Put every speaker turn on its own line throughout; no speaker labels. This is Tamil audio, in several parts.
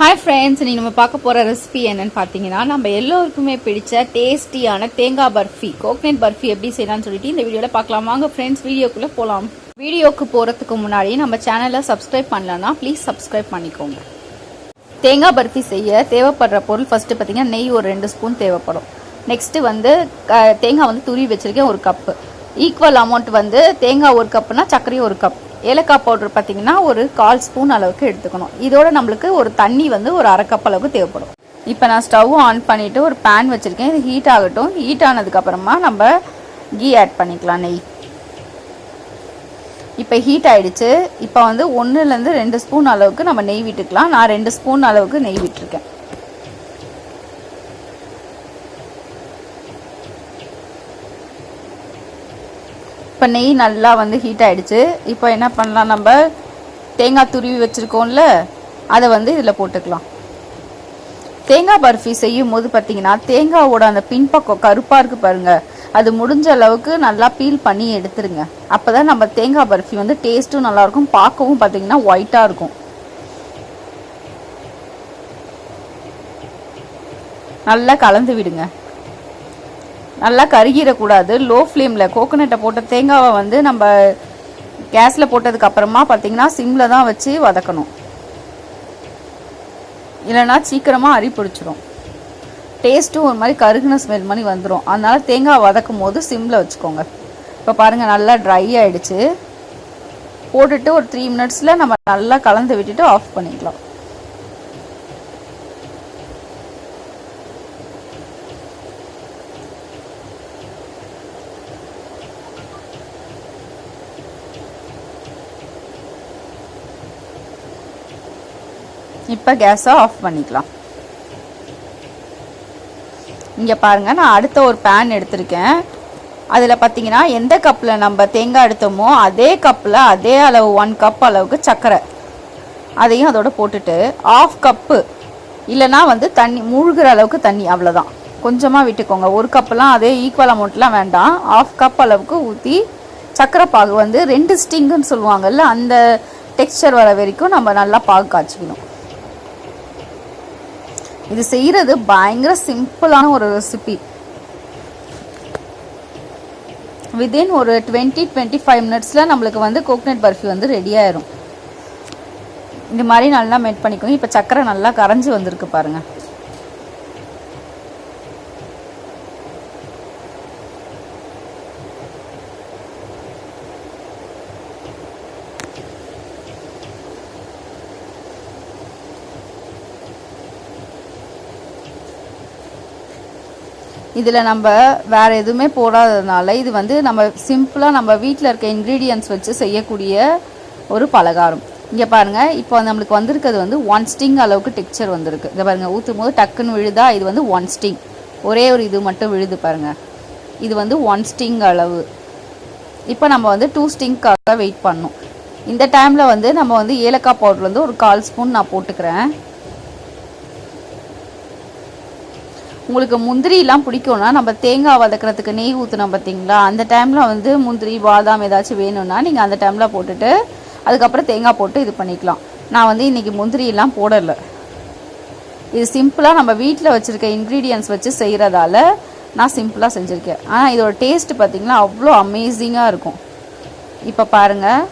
ஹாய் ஃப்ரெண்ட்ஸ், இன்னைக்கு நம்ம பார்க்க போகிற ரெசிபி என்னன்னு பார்த்தீங்கன்னா, நம்ம எல்லோருக்குமே பிடிச்ச டேஸ்டியான தேங்காய் பர்ஃபி, கோகனட் பர்ஃபி எப்படி செய்யலாம்னு சொல்லிட்டு இந்த வீடியோவில் பார்க்கலாம். வாங்க ஃப்ரெண்ட்ஸ், வீடியோக்குள்ளே போகலாம். வீடியோக்கு போகிறதுக்கு முன்னாடி நம்ம சேனலை சப்ஸ்கிரைப் பண்ணலன்னா ப்ளீஸ் சப்ஸ்கிரைப் பண்ணிக்கோங்க. தேங்காய் பர்ஃபி செய்ய தேவைப்படுற பொருள் ஃபஸ்ட்டு பார்த்தீங்கன்னா, நெய் ஒரு 2 ஸ்பூன் தேவைப்படும். நெக்ஸ்ட்டு தேங்காய் துருவி வச்சுருக்கேன் 1 கப்பு. ஈக்குவல் அமௌண்ட் தேங்காய் 1 கப்புனா சர்க்கரை 1 கப். ஏலக்காய் பவுடர் பார்த்தீங்கன்னா ஒரு 1/4 ஸ்பூன் அளவுக்கு எடுத்துக்கணும். இதோட நம்மளுக்கு ஒரு தண்ணி ஒரு 1/2 கப் அளவுக்கு தேவைப்படும். இப்போ நான் ஸ்டவ் ஆன் பண்ணிவிட்டு ஒரு பேன் வச்சுருக்கேன். இது ஹீட் ஆகட்டும். ஹீட் ஆனதுக்கப்புறமா நம்ம கீ ஆட் பண்ணிக்கலாம், நெய். இப்போ ஹீட் ஆகிடுச்சு. இப்போ 1லேருந்து 2 ஸ்பூன் அளவுக்கு நம்ம நெய் விட்டுக்கலாம். நான் 2 ஸ்பூன் அளவுக்கு நெய் விட்டுருக்கேன். இப்போ நெய் நல்லா ஹீட் ஆகிடுச்சு. இப்போ என்ன பண்ணலாம், நம்ம தேங்காய் துருவி வச்சுருக்கோம்ல, அதை இதில் போட்டுக்கலாம். தேங்காய் பர்ஃபி செய்யும் போது பார்த்தீங்கன்னா, தேங்காவோட அந்த பின்பக்கம் கருப்பாக இருக்குது பாருங்கள், அது முடிஞ்ச அளவுக்கு நல்லா பீல் பண்ணி எடுத்துருங்க. அப்போ தான் நம்ம தேங்காய் பர்ஃபி டேஸ்ட்டும் நல்லாயிருக்கும், பார்க்கவும் பார்த்தீங்கன்னா ஒயிட்டாக இருக்கும். நல்லா கலந்து விடுங்க. நல்லா கருகிடக்கூடாது. லோ ஃப்ளேமில் கோகோனட்டை போட்ட தேங்காவை நம்ம கேஸில் போட்டதுக்கு அப்புறமா பார்த்தீங்கன்னா சிம்மில் தான் வச்சு வதக்கணும். இல்லைனா சீக்கிரமாக அரி பிடிச்சிடும். டேஸ்ட்டும் ஒரு மாதிரி கருகின ஸ்மெல் மாதிரி வந்துடும். அதனால் தேங்காய் வதக்கும் போது சிம்மில் வச்சுக்கோங்க. இப்போ பாருங்கள், நல்லா ட்ரை ஆகிடுச்சு. போட்டுட்டு ஒரு 3 மினிட்ஸில் நம்ம நல்லா கலந்து விட்டுட்டு ஆஃப் பண்ணிக்கலாம். இப்போ கேஸை ஆஃப் பண்ணிக்கலாம். இங்கே பாருங்கள், நான் அடுத்த ஒரு பேன் எடுத்திருக்கேன். அதில் பார்த்தீங்கன்னா எந்த கப்பில் நம்ம தேங்காய் எடுத்தோமோ அதே கப்பில் அதே அளவு 1 கப் அளவுக்கு சர்க்கரை, அதையும் அதோட போட்டுட்டு 1/2 கப்பு இல்லைனா தண்ணி மூழ்கிற அளவுக்கு தண்ணி, அவ்வளோதான். கொஞ்சமாக விட்டுக்கோங்க. 1 கப்புலாம் அதே ஈக்குவல் அமௌண்ட்லாம் வேண்டாம். 1/2 கப் அளவுக்கு ஊற்றி சர்க்கரை பாகு 2 ஸ்டிங்குன்னு சொல்லுவாங்கள்ல, அந்த டெக்ஸ்சர் வர வரைக்கும் நம்ம நல்லா பாகு காய்ச்சிக்கணும். இது செய்கிறது பயங்கர சிம்பிளான ஒரு ரெசிபி. வித்தின் ஒரு 20-25 மினிட்ஸில் நம்மளுக்கு கோகனட் பர்ஃபி ரெடி ஆயிரும். இந்த மாதிரி நல்லா மெல்ட் பண்ணிக்கோங்க. இப்போ சர்க்கரை நல்லா கரைஞ்சி வந்திருக்கு பாருங்கள். இதில் நம்ம வேறு எதுவுமே போடாததுனால இது நம்ம சிம்பிளாக நம்ம வீட்டில் இருக்க இன்க்ரீடியன்ட்ஸ் வச்சு செய்யக்கூடிய ஒரு பலகாரம். இங்கே பாருங்கள், இப்போ நம்மளுக்கு வந்திருக்கிறது 1 ஸ்டிங் அளவுக்கு டெக்ஸ்சர் வந்திருக்கு. இதை பாருங்கள், ஊற்றும் போது டக்குன்னு விழுதா? இது 1 ஸ்டிங், ஒரே ஒரு இது மட்டும் விழுது பாருங்கள். இது 1 ஸ்டிங் அளவு. இப்போ நம்ம 2 ஸ்டிங்காக வெயிட் பண்ணணும். இந்த டைமில் நம்ம ஏலக்காய் பவுடர் ஒரு 1/4 ஸ்பூன் நான் போட்டுக்கிறேன். உங்களுக்கு முந்திரிலாம் பிடிக்கும்னா நம்ம தேங்காய் வதக்கிறதுக்கு நெய் ஊற்றினோம் பார்த்தீங்களா, அந்த டைமில் முந்திரி பாதாம் ஏதாச்சும் வேணும்னா நீங்கள் அந்த டைமில் போட்டுட்டு அதுக்கப்புறம் தேங்காய் போட்டு இது பண்ணிக்கலாம். நான் இன்றைக்கி முந்திரியெல்லாம் போடலை. இது சிம்பிளாக நம்ம வீட்டில் வச்சுருக்க இன்க்ரீடியன்ட்ஸ் வச்சு செய்கிறதால நான் சிம்பிளாக செஞ்சுருக்கேன். ஆனால் இதோட டேஸ்ட்டு பார்த்திங்கன்னா அவ்வளோ அமேசிங்காக இருக்கும். இப்போ பாருங்கள்,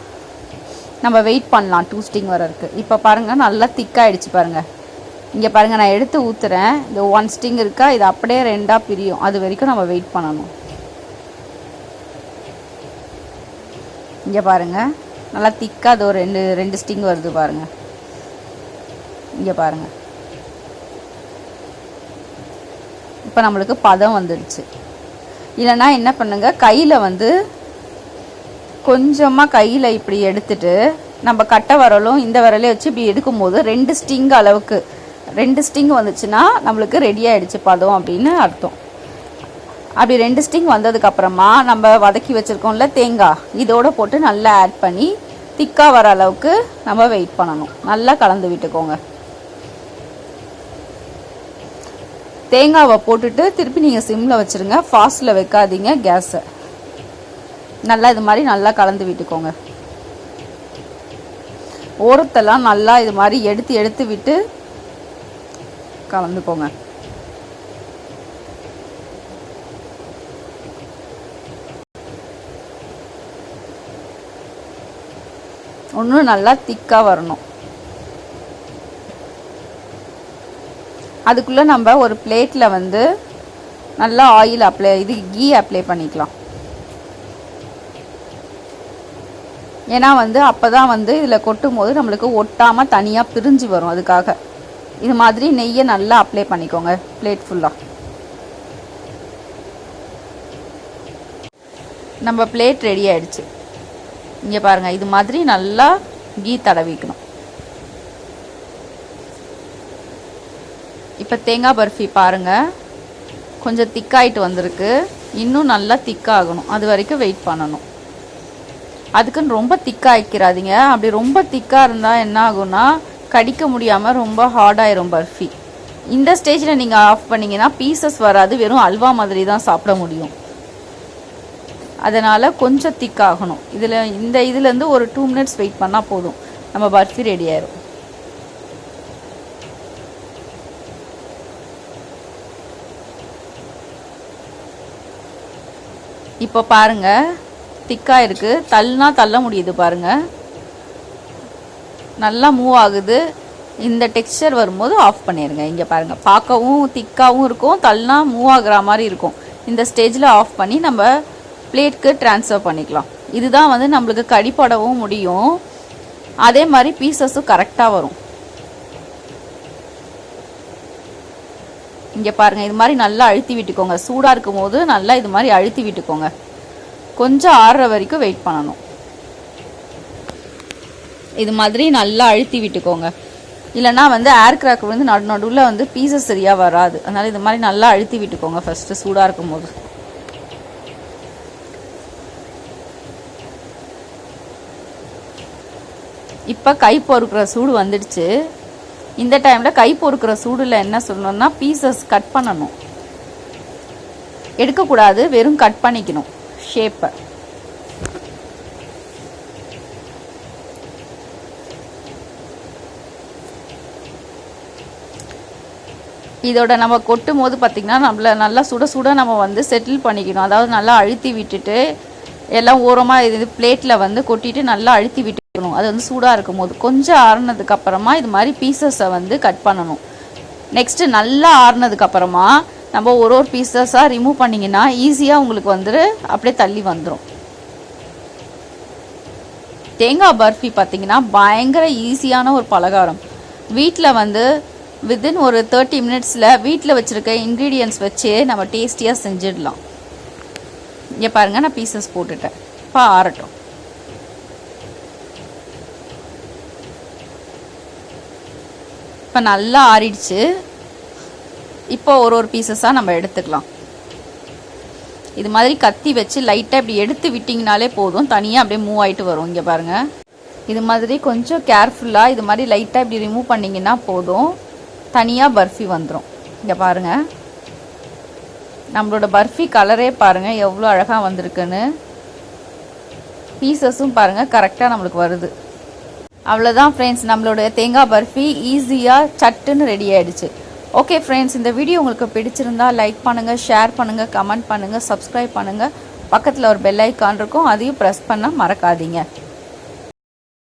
நம்ம வெயிட் பண்ணலாம் 2 ஸ்டிங் வர இருக்குது. இப்போ பாருங்கள், நல்லா திக்காகிடுச்சு பாருங்கள். இங்கே பாருங்கள், நான் எடுத்து ஊற்றுறேன். இந்த 1 ஸ்டிங் இருக்கா, இது அப்படியே 2ஆக பிரியும். அது வரைக்கும் நம்ம வெயிட் பண்ணணும். இங்கே பாருங்கள், நல்லா திக்காக அது ஒரு 2 ஸ்டிங் வருது பாருங்கள். இங்கே பாருங்கள், இப்போ நம்மளுக்கு பதம் வந்துடுச்சு. இல்லைன்னா என்ன பண்ணுங்கள், கையில் கொஞ்சமாக கையில் இப்படி எடுத்துட்டு நம்ம கட்டை விரலும் இந்த விரலையும் வச்சு இப்படி எடுக்கும்போது 2 ஸ்டிங் அளவுக்கு 2 ஸ்டிங் வந்துச்சுன்னா நம்மளுக்கு ரெடி ஆகிடுச்சு பதம் அப்படின்னு அர்த்தம். அப்படி 2 ஸ்டிங் வந்ததுக்கப்புறமா நம்ம வதக்கி வச்சுருக்கோம்ல தேங்காய், இதோடு போட்டு நல்லா ஆட் பண்ணி திக்காக வர அளவுக்கு நம்ம வெயிட் பண்ணணும். நல்லா கலந்து விட்டுக்கோங்க. தேங்காவை போட்டுட்டு திருப்பி நீங்கள் சிம்மில் வச்சுருங்க, ஃபாஸ்ட்டில் வைக்காதீங்க கேஸை. நல்லா இது மாதிரி நல்லா கலந்து விட்டுக்கோங்க. ஓரத்தெல்லாம் நல்லா இது மாதிரி எடுத்து விட்டு கலந்துக்கோங்க. இன்னும் நல்லா திக்காக வரணும். அதுக்குள்ளே நம்ம ஒரு பிளேட்டில் வந்து நல்லா ஆயில் கீ அப்ளை பண்ணிக்கலாம். ஏன்னா வந்து அப்போ தான் வந்து இதில் கொட்டும் போது நம்மளுக்கு ஒட்டாமல் தனியாக பிரிஞ்சு வரும். அதுக்காக இது மாதிரி நெய்யை நல்லா அப்ளை பண்ணிக்கோங்க பிளேட் ஃபுல்லாக. நம்ம பிளேட் ரெடி ஆயிடுச்சு. இங்கே பாருங்கள், இது மாதிரி நல்லா கீ தடவிக்கணும். இப்போ தேங்காய் பர்ஃபி பாருங்கள் கொஞ்சம் திக்காயிட்டு வந்திருக்கு. இன்னும் நல்லா திக்காகணும், அது வரைக்கும் வெயிட் பண்ணணும். அதுக்குன்னு ரொம்ப திக்காக வைக்கிறாதீங்க. அப்படி ரொம்ப திக்காக இருந்தால் என்ன ஆகும்னா கடிக்க முடியாமல் ரொம்ப ஹார்டாயிரும் பர்ஃபி. இந்த ஸ்டேஜில் நீங்கள் ஆஃப் பண்ணிங்கன்னா பீசஸ் வராது, வெறும் அல்வா மாதிரி தான் சாப்பிட முடியும். அதனால் கொஞ்சம் திக்காகணும். இதுலேருந்து ஒரு 2 மினிட்ஸ் வெயிட் பண்ணால் போதும், நம்ம பர்ஃபி ரெடி ஆயிரும். இப்போ பாருங்கள் திக்காக இருக்குது. தள்ள முடியுது பாருங்கள், நல்லா மூவ் ஆகுது. இந்த டெக்ஸ்சர் வரும்போது ஆஃப் பண்ணிடுங்க. இங்கே பாருங்கள், பார்க்கவும் திக்காகவும் இருக்கும், தள்ளனா மூவ் ஆகுற மாதிரி இருக்கும். இந்த ஸ்டேஜில் ஆஃப் பண்ணி நம்ம பிளேட்க்கு ட்ரான்ஸ்ஃபர் பண்ணிக்கலாம். இதுதான் வந்து நம்மளுக்கு கடிப்படவும் முடியும், அதே மாதிரி பீசஸும் கரெக்டாக வரும். இங்கே பாருங்கள், இது மாதிரி நல்லா அழுத்தி விட்டுக்கோங்க. சூடாக இருக்கும் போது நல்லா இது மாதிரி அழுத்தி விட்டுக்கோங்க. கொஞ்சம் ஆறுற வரைக்கும் வெயிட் பண்ணணும். இது மாதிரி நல்லா அழுத்தி விட்டுக்கோங்க, இல்லைனா வந்து ஏர் கிராக் வந்து நடுவில் வந்து பீசஸ் சரியாக வராது. அதனால் இது மாதிரி நல்லா அழுத்தி விட்டுக்கோங்க ஃபஸ்ட்டு சூடாக இருக்கும் போது. இப்போ கை பொறுக்கிற சூடு வந்துடுச்சு. இந்த டைமில் கை பொறுக்கிற சூடில் என்ன சொல்லணும்னா பீசஸ் கட் பண்ணணும், எடுக்கக்கூடாது, வெறும் கட் பண்ணிக்கணும் ஷேப்பை. இதோட நம்ம கொட்டும் போது பார்த்திங்கன்னா நம்மள நல்லா சுட நம்ம வந்து செட்டில் பண்ணிக்கணும். அதாவது நல்லா அழுத்தி விட்டுட்டு எல்லாம் ஓரமாக இது பிளேட்டில் வந்து கொட்டிட்டு நல்லா அழுத்தி விட்டுக்கணும். அது வந்து சூடாக இருக்கும் போது கொஞ்சம் ஆறுனதுக்கப்புறமா இது மாதிரி பீசஸை வந்து கட் பண்ணணும். நெக்ஸ்ட்டு நல்லா ஆறுனதுக்கப்புறமா நம்ம ஒரு பீசஸாக ரிமூவ் பண்ணிங்கன்னா ஈஸியாக உங்களுக்கு வந்து அப்படியே தள்ளி வந்துடும். தேங்காய் பர்ஃபி பார்த்திங்கன்னா பயங்கர ஈஸியான ஒரு பலகாரம். வீட்டில் வந்து வித்தின் ஒரு 30 மினிட்ஸில் வீட்டில் வச்சுருக்க இன்க்ரீடியன்ட்ஸ் வச்சு நம்ம டேஸ்டியாக செஞ்சிடலாம். இங்கே பாருங்கள், நான் பீசஸ் போட்டுட்டேன். இப்போ ஆறட்டும். இப்போ நல்லா ஆறிடுச்சு. இப்போ ஒரு பீசஸாக நம்ம எடுத்துக்கலாம். இது மாதிரி கத்தி வச்சு லைட்டாக இப்படி எடுத்து விட்டிங்கனாலே போதும், தனியாக அப்படியே மூவ் ஆகிட்டு வரும். இங்கே பாருங்கள், இது மாதிரி கொஞ்சம் கேர்ஃபுல்லாக இது மாதிரி லைட்டாக இப்படி ரிமூவ் பண்ணிங்கன்னா போதும், தனியாக பர்ஃபி வந்துடும். இங்கே பாருங்கள், நம்மளோட பர்ஃபி கலரே பாருங்கள் எவ்வளோ அழகாக வந்திருக்குன்னு. பீசஸும் பாருங்கள் கரெக்டாக நம்மளுக்கு வருது. அவ்வளோதான் ஃப்ரெண்ட்ஸ், நம்மளோட தேங்காய் பர்ஃபி ஈஸியாக சட்டுன்னு ரெடி ஆகிடுச்சு. ஓகே ஃப்ரெண்ட்ஸ், இந்த வீடியோ உங்களுக்கு பிடிச்சிருந்தா லைக் பண்ணுங்கள், ஷேர் பண்ணுங்கள், கமெண்ட் பண்ணுங்கள், சப்ஸ்கிரைப் பண்ணுங்கள். பக்கத்தில் ஒரு பெல் ஐக்கான் இருக்கும், அதையும் ப்ரெஸ் பண்ண மறக்காதீங்க.